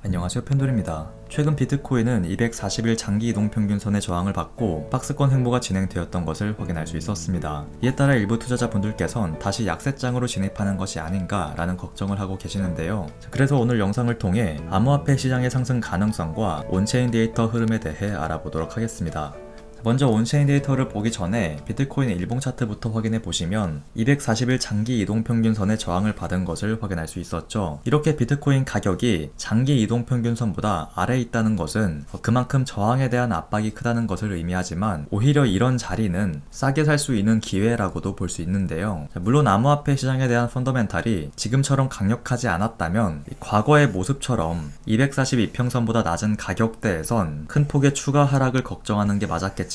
안녕하세요, 펜돌입니다. 최근 비트코인은 240일 장기 이동 평균선의 저항을 받고 박스권 횡보가 진행되었던 것을 확인할 수 있었습니다. 이에 따라 일부 투자자분들께선 다시 약세장으로 진입하는 것이 아닌가 라는 걱정을 하고 계시는데요. 그래서 오늘 영상을 통해 암호화폐 시장의 상승 가능성과 온체인 데이터 흐름에 대해 알아보도록 하겠습니다. 먼저 온체인 데이터를 보기 전에 비트코인 일봉 차트부터 확인해 보시면 240일 장기 이동평균선의 저항을 받은 것을 확인할 수 있었죠. 이렇게 비트코인 가격이 장기 이동평균선보다 아래에 있다는 것은 그만큼 저항에 대한 압박이 크다는 것을 의미하지만 오히려 이런 자리는 싸게 살 수 있는 기회라고도 볼 수 있는데요. 물론 암호화폐 시장에 대한 펀더멘탈이 지금처럼 강력하지 않았다면 과거의 모습처럼 242평선보다 낮은 가격대에선 큰 폭의 추가 하락을 걱정하는 게 맞았겠지만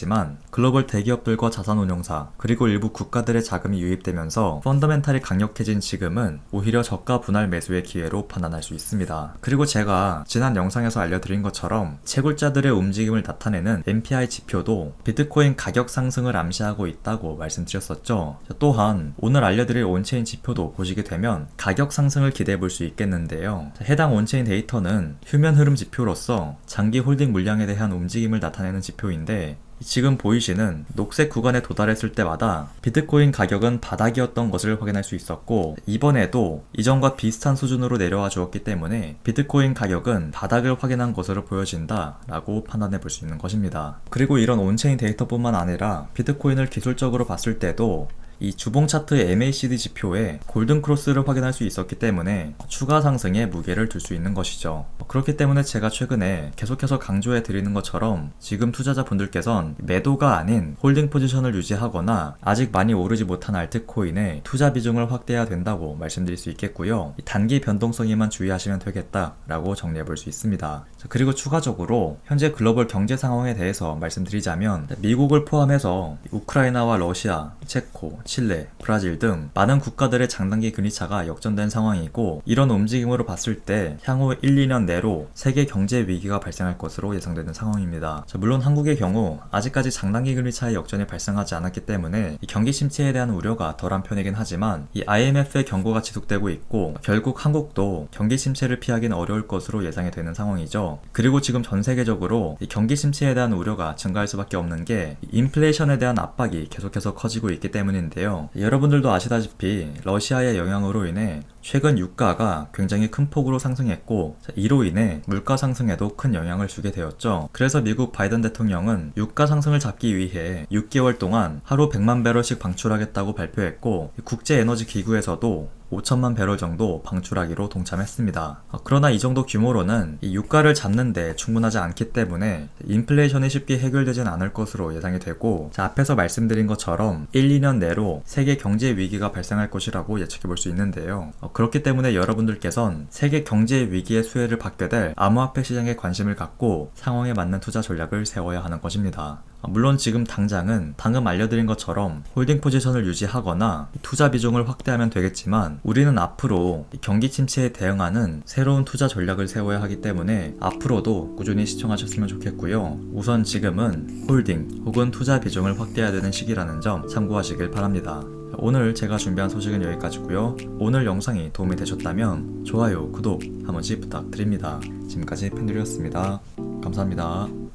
글로벌 대기업들과 자산운용사 그리고 일부 국가들의 자금이 유입되면서 펀더멘탈이 강력해진 지금은 오히려 저가 분할 매수의 기회로 판단할 수 있습니다. 그리고 제가 지난 영상에서 알려드린 것처럼 채굴자들의 움직임을 나타내는 MPI 지표도 비트코인 가격 상승을 암시하고 있다고 말씀드렸었죠. 또한 오늘 알려드릴 온체인 지표도 보시게 되면 가격 상승을 기대해 볼 수 있겠는데요. 해당 온체인 데이터는 휴면 흐름 지표로서 장기 홀딩 물량에 대한 움직임을 나타내는 지표인데 지금 보이시는 녹색 구간에 도달했을 때마다 비트코인 가격은 바닥이었던 것을 확인할 수 있었고 이번에도 이전과 비슷한 수준으로 내려와 주었기 때문에 비트코인 가격은 바닥을 확인한 것으로 보여진다 라고 판단해 볼 수 있는 것입니다. 그리고 이런 온체인 데이터뿐만 아니라 비트코인을 기술적으로 봤을 때도 이 주봉 차트의 MACD 지표에 골든 크로스를 확인할 수 있었기 때문에 추가 상승에 무게를 둘 수 있는 것이죠. 그렇기 때문에 제가 최근에 계속해서 강조해 드리는 것처럼 지금 투자자분들께선 매도가 아닌 홀딩 포지션을 유지하거나 아직 많이 오르지 못한 알트코인에 투자 비중을 확대해야 된다고 말씀드릴 수 있겠고요. 단기 변동성에만 주의하시면 되겠다라고 정리해 볼 수 있습니다. 그리고 추가적으로 현재 글로벌 경제 상황에 대해서 말씀드리자면 미국을 포함해서 우크라이나와 러시아, 체코, 칠레, 브라질 등 많은 국가들의 장단기 금리차가 역전된 상황이고 이런 움직임으로 봤을 때 향후 1, 2년 내로 세계 경제 위기가 발생할 것으로 예상되는 상황입니다. 물론 한국의 경우 아직까지 장단기 금리차의 역전이 발생하지 않았기 때문에 이 경기 침체에 대한 우려가 덜한 편이긴 하지만 이 IMF의 경고가 지속되고 있고 결국 한국도 경기 침체를 피하기는 어려울 것으로 예상이 되는 상황이죠. 그리고 지금 전 세계적으로 이 경기 침체에 대한 우려가 증가할 수밖에 없는 게 인플레이션에 대한 압박이 계속해서 커지고 있기 때문인데 여러분들도 아시다시피 러시아의 영향으로 인해 최근 유가가 굉장히 큰 폭으로 상승했고 이로 인해 물가 상승에도 큰 영향을 주게 되었죠. 그래서 미국 바이든 대통령은 유가 상승을 잡기 위해 6개월 동안 하루 100만 배럴씩 방출하겠다고 발표했고 국제에너지기구에서도 5천만 배럴 정도 방출하기로 동참했습니다. 그러나 이 정도 규모로는 이 유가를 잡는데 충분하지 않기 때문에 인플레이션이 쉽게 해결되진 않을 것으로 예상이 되고 앞에서 말씀드린 것처럼 1, 2년 내로 세계 경제 위기가 발생할 것이라고 예측해 볼 수 있는데요. 그렇기 때문에 여러분들께선 세계 경제 위기의 수혜를 받게 될 암호화폐 시장에 관심을 갖고 상황에 맞는 투자 전략을 세워야 하는 것입니다. 물론 지금 당장은 방금 알려드린 것처럼 홀딩 포지션을 유지하거나 투자 비중을 확대하면 되겠지만 우리는 앞으로 경기 침체에 대응하는 새로운 투자 전략을 세워야 하기 때문에 앞으로도 꾸준히 시청하셨으면 좋겠고요. 우선 지금은 홀딩 혹은 투자 비중을 확대해야 되는 시기라는 점 참고하시길 바랍니다. 오늘 제가 준비한 소식은 여기까지고요. 오늘 영상이 도움이 되셨다면 좋아요, 구독 한 번씩 부탁드립니다. 지금까지 펜들이었습니다. 감사합니다.